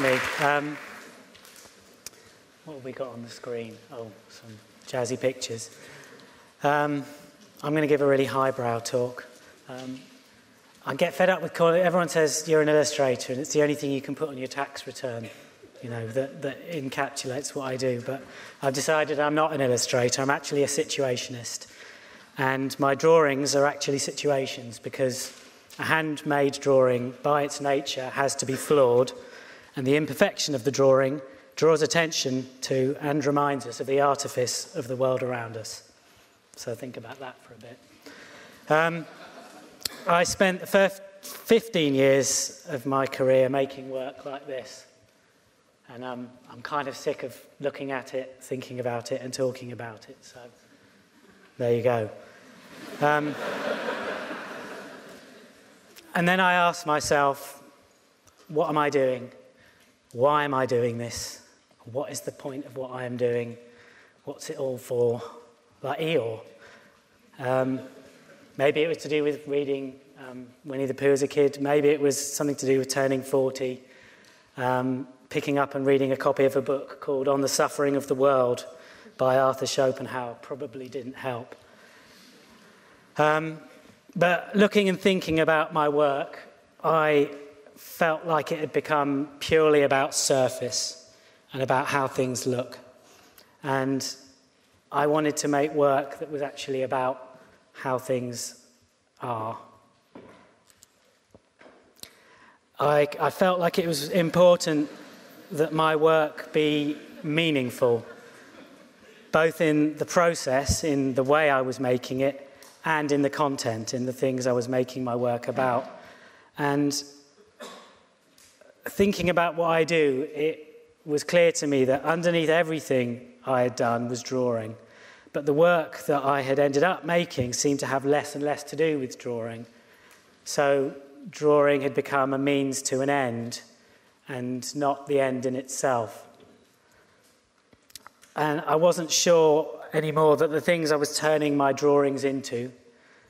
having me. What have we got on the screen? Oh, some jazzy pictures. I'm going to give a really highbrow talk. I get fed up with calling. Everyone says you're an illustrator, and it's the only thing you can put on your tax return, that encapsulates what I do. But I've decided I'm not an illustrator. I'm actually a situationist, and my drawings are actually situations, because a handmade drawing, by its nature, has to be flawed, and the imperfection of the drawing draws attention to and reminds us of the artifice of the world around us. So think about that for a bit. I spent the first 15 years of my career making work like this, and I'm kind of sick of looking at it, thinking about it, and talking about it. So there you go. And then I asked myself, what am I doing? Why am I doing this? What is the point of what I am doing? What's it all for? Like Eeyore. Maybe it was to do with reading Winnie the Pooh as a kid. Maybe it was something to do with turning 40, picking up and reading a copy of a book called On the Suffering of the World by Arthur Schopenhauer. Probably didn't help. But looking and thinking about my work, I felt like it had become purely about surface and about how things look. And I wanted to make work that was actually about how things are. I felt like it was important that my work be meaningful, both in the process, in the way I was making it, and in the content, in the things I was making my work about. And thinking about what I do, it was clear to me that underneath everything I had done was drawing. But the work that I had ended up making seemed to have less and less to do with drawing. So drawing had become a means to an end, and not the end in itself. And I wasn't sure anymore that the things I was turning my drawings into,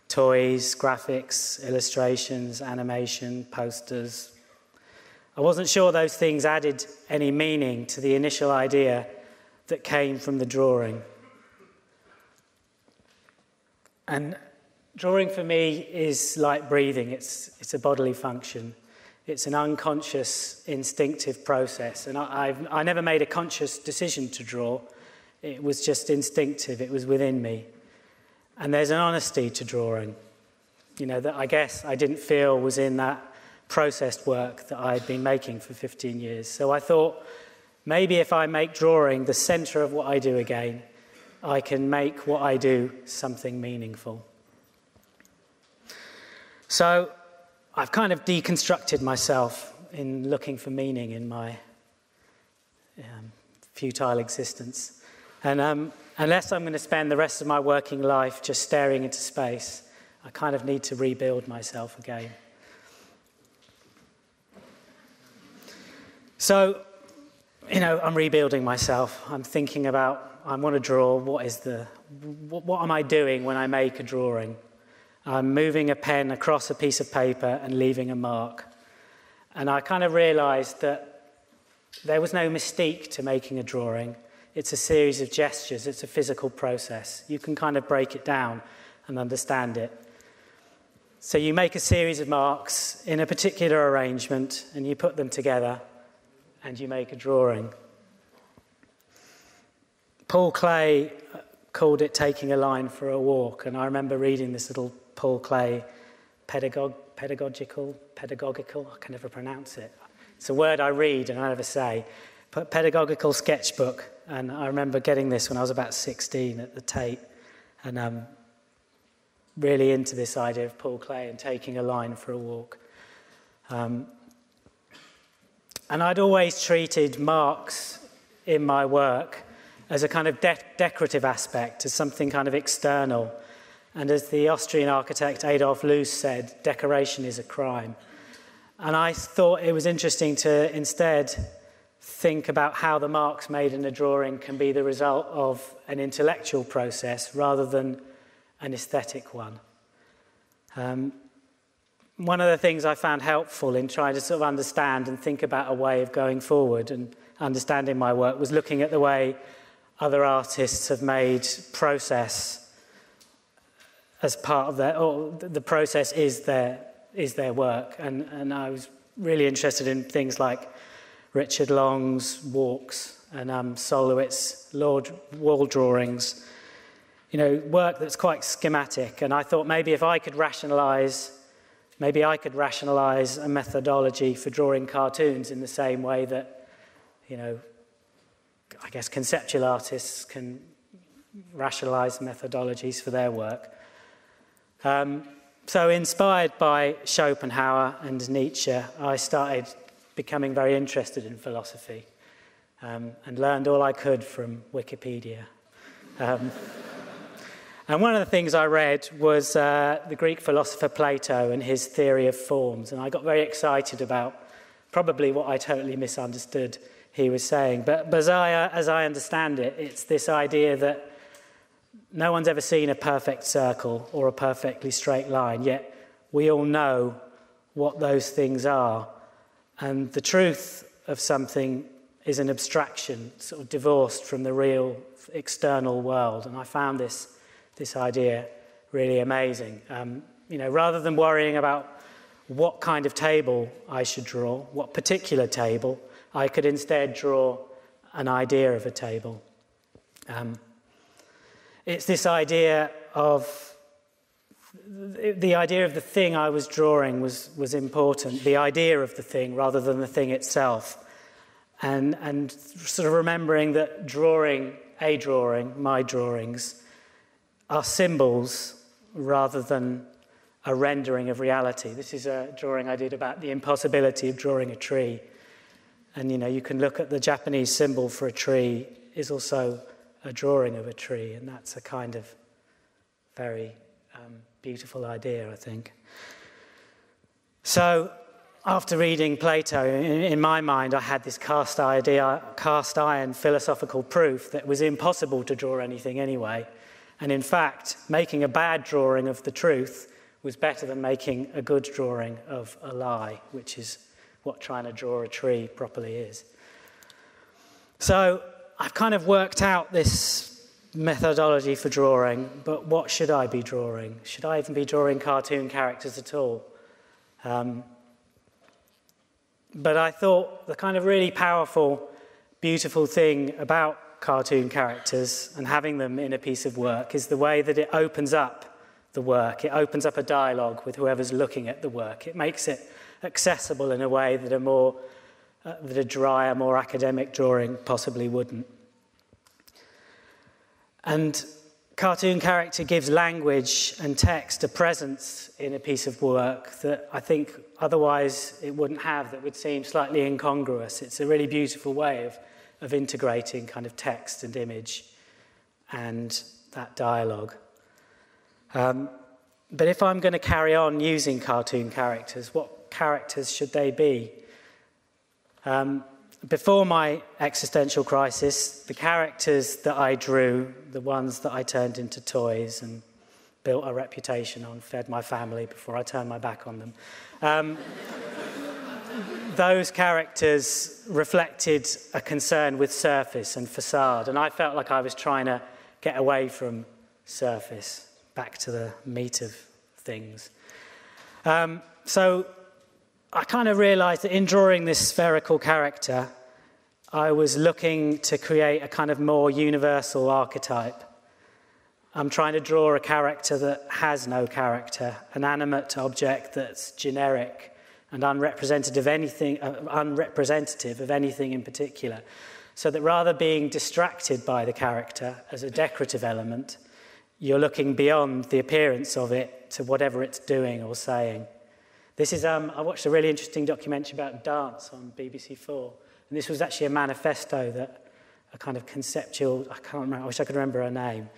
toys, graphics, illustrations, animation, posters, I wasn't sure those things added any meaning to the initial idea that came from the drawing. And drawing for me is like breathing. It's a bodily function. It's an unconscious, instinctive process. And I never made a conscious decision to draw. It was just instinctive. It was within me. And there's an honesty to drawing, that I guess I didn't feel was in that processed work that I'd been making for 15 years. So I thought, maybe if I make drawing the centre of what I do again, I can make what I do something meaningful. So I've kind of deconstructed myself in looking for meaning in my futile existence. And unless I'm going to spend the rest of my working life just staring into space, I kind of need to rebuild myself again. So, I'm rebuilding myself. I'm thinking about, I want to draw, what am I doing when I make a drawing? I'm moving a pen across a piece of paper and leaving a mark. And I kind of realised that there was no mystique to making a drawing. It's a series of gestures. It's a physical process. You can kind of break it down and understand it. So you make a series of marks in a particular arrangement, and you put them together, and you make a drawing. Paul Klee called it taking a line for a walk, and I remember reading this little Paul Klee pedagogical, I can never pronounce it. It's a word I read and I never say. But pedagogical sketchbook, and I remember getting this when I was about 16 at the Tate, and really into this idea of Paul Klee and taking a line for a walk. And I'd always treated marks in my work as a kind of decorative aspect, as something kind of external. And as the Austrian architect Adolf Loos said, decoration is a crime. And I thought it was interesting to instead think about how the marks made in a drawing can be the result of an intellectual process rather than an aesthetic one. one of the things I found helpful in trying to sort of understand and think about a way of going forward and understanding my work was looking at the way other artists have made process as part of their, or the process is their work. And I was really interested in things like Richard Long's walks and Solowitz's wall drawings, work that's quite schematic. And I thought maybe if I could rationalise a methodology for drawing cartoons in the same way that, I guess conceptual artists can rationalise methodologies for their work. So inspired by Schopenhauer and Nietzsche, I started becoming very interested in philosophy and learned all I could from Wikipedia. And one of the things I read was the Greek philosopher Plato and his theory of forms, and I got very excited about probably what I totally misunderstood he was saying. But as I understand it, it's this idea that no one's ever seen a perfect circle or a perfectly straight line, yet we all know what those things are. And the truth of something is an abstraction, sort of divorced from the real external world. And I found this idea really amazing. Rather than worrying about what kind of table I should draw, what particular table, I could instead draw an idea of a table. It's this idea of the thing I was drawing was important, the idea of the thing rather than the thing itself. And sort of remembering that my drawings, are symbols rather than a rendering of reality. This is a drawing I did about the impossibility of drawing a tree. And, you can look at the Japanese symbol for a tree is also a drawing of a tree, and that's a kind of very beautiful idea, I think. So, after reading Plato, in my mind, I had this cast iron philosophical proof that it was impossible to draw anything anyway. And in fact, making a bad drawing of the truth was better than making a good drawing of a lie, which is what trying to draw a tree properly is. So I've kind of worked out this methodology for drawing, but what should I be drawing? Should I even be drawing cartoon characters at all? But I thought the kind of really powerful, beautiful thing about cartoon characters and having them in a piece of work is the way that it opens up the work. It opens up a dialogue with whoever's looking at the work. It makes it accessible in a way that a drier, more academic drawing possibly wouldn't. And cartoon character gives language and text a presence in a piece of work that I think otherwise it wouldn't have, that would seem slightly incongruous. It's a really beautiful way of integrating kind of text and image and that dialogue. But if I'm going to carry on using cartoon characters, what characters should they be? Before my existential crisis, the characters that I drew, the ones that I turned into toys and built a reputation on, fed my family before I turned my back on them, those characters reflected a concern with surface and facade, and I felt like I was trying to get away from surface, back to the meat of things. So I kind of realised that in drawing this spherical character, I was looking to create a kind of more universal archetype. I'm trying to draw a character that has no character, an animate object that's generic and unrepresentative of anything in particular, so that rather being distracted by the character as a decorative element, you're looking beyond the appearance of it to whatever it's doing or saying. This is, I watched a really interesting documentary about dance on BBC 4, and this was actually a manifesto that a kind of conceptual, I can't remember, I wish I could remember her name,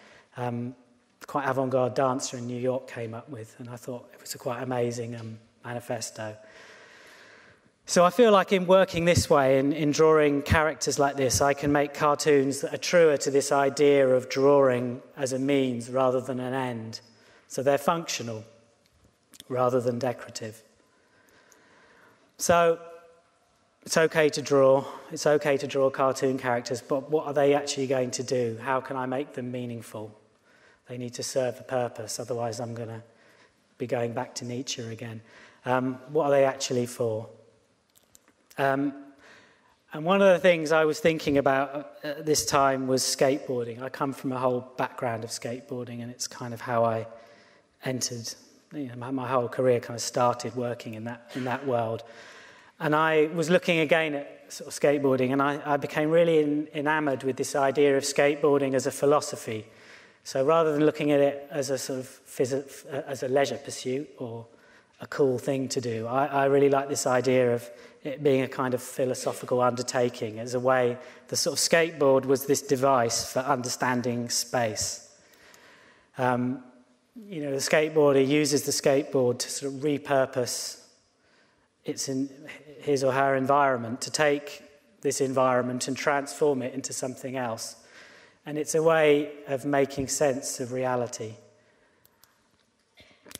quite avant-garde dancer in New York came up with, and I thought it was a quite amazing manifesto. So I feel like in working this way, in drawing characters like this, I can make cartoons that are truer to this idea of drawing as a means rather than an end. So they're functional rather than decorative. So it's okay to draw. It's okay to draw cartoon characters, but what are they actually going to do? How can I make them meaningful? They need to serve a purpose, otherwise I'm going to be going back to Nietzsche again. What are they actually for? And one of the things I was thinking about at this time was skateboarding. I come from a whole background of skateboarding, and it's kind of how I entered, my whole career kind of started working in that world. And I was looking again at sort of skateboarding, and I became really enamored with this idea of skateboarding as a philosophy. So rather than looking at it as a sort of as a leisure pursuit or a cool thing to do, I really like this idea of it being a kind of philosophical undertaking, as a way, the sort of skateboard was this device for understanding space. The skateboarder uses the skateboard to sort of repurpose its in his or her environment, to take this environment and transform it into something else. And it's a way of making sense of reality.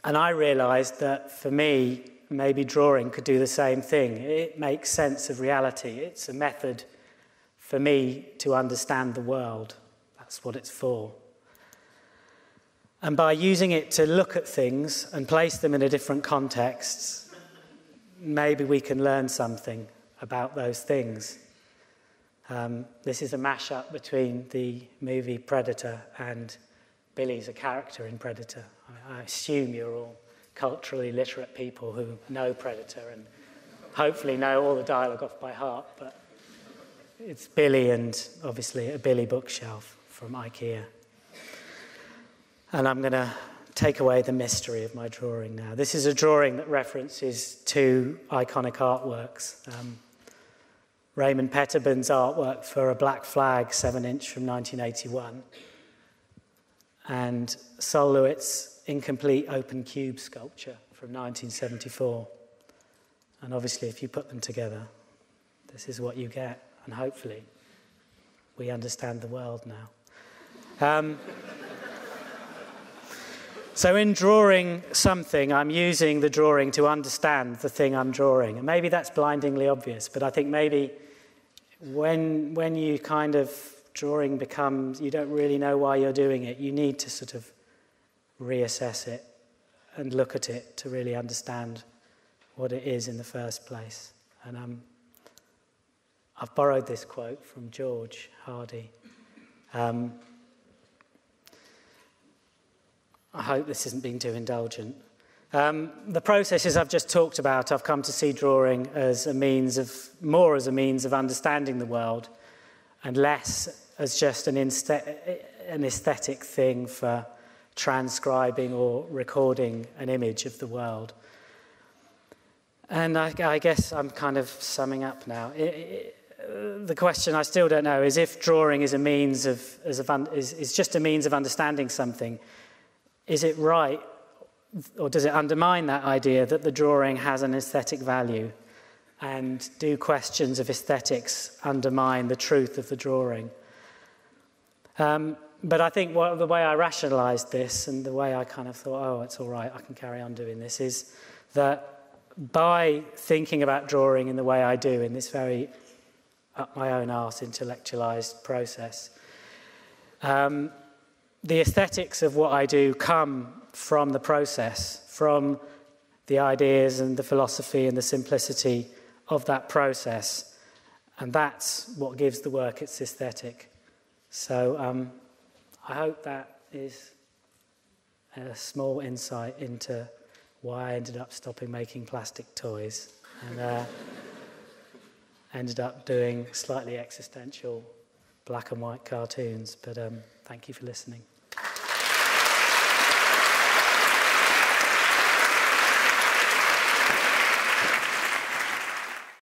And I realised that for me, maybe drawing could do the same thing. It makes sense of reality. It's a method for me to understand the world. That's what it's for. And by using it to look at things and place them in a different context, maybe we can learn something about those things. This is a mashup between the movie Predator and Billy's a character in Predator. I assume you're all culturally literate people who know Predator and hopefully know all the dialogue off by heart, but it's Billy and obviously a Billy bookshelf from IKEA. And I'm going to take away the mystery of my drawing now. This is a drawing that references two iconic artworks. Raymond Pettibon's artwork for a Black Flag 7-inch from 1981, and Sol LeWitt's incomplete open cube sculpture from 1974. And obviously, if you put them together, this is what you get, and hopefully we understand the world now. So in drawing something, I'm using the drawing to understand the thing I'm drawing. And maybe that's blindingly obvious, but I think maybe when you kind of drawing becomes, you don't really know why you're doing it, you need to sort of reassess it and look at it to really understand what it is in the first place. And I've borrowed this quote from George Hardy. I hope this isn't being too indulgent. The processes I've just talked about, I've come to see drawing as more as a means of understanding the world, and less as just an aesthetic thing for transcribing or recording an image of the world. And I guess I'm kind of summing up now. The question I still don't know is if drawing is is just a means of understanding something. Is it right, or does it undermine that idea that the drawing has an aesthetic value? And do questions of aesthetics undermine the truth of the drawing? But I think the way I rationalised this, and the way I kind of thought, oh, it's all right, I can carry on doing this, is that by thinking about drawing in the way I do, in this very up my own arse intellectualised process, the aesthetics of what I do come from the process, from the ideas and the philosophy and the simplicity of that process. And that's what gives the work its aesthetic. So I hope that is a small insight into why I ended up stopping making plastic toys and ended up doing slightly existential black and white cartoons. But thank you for listening.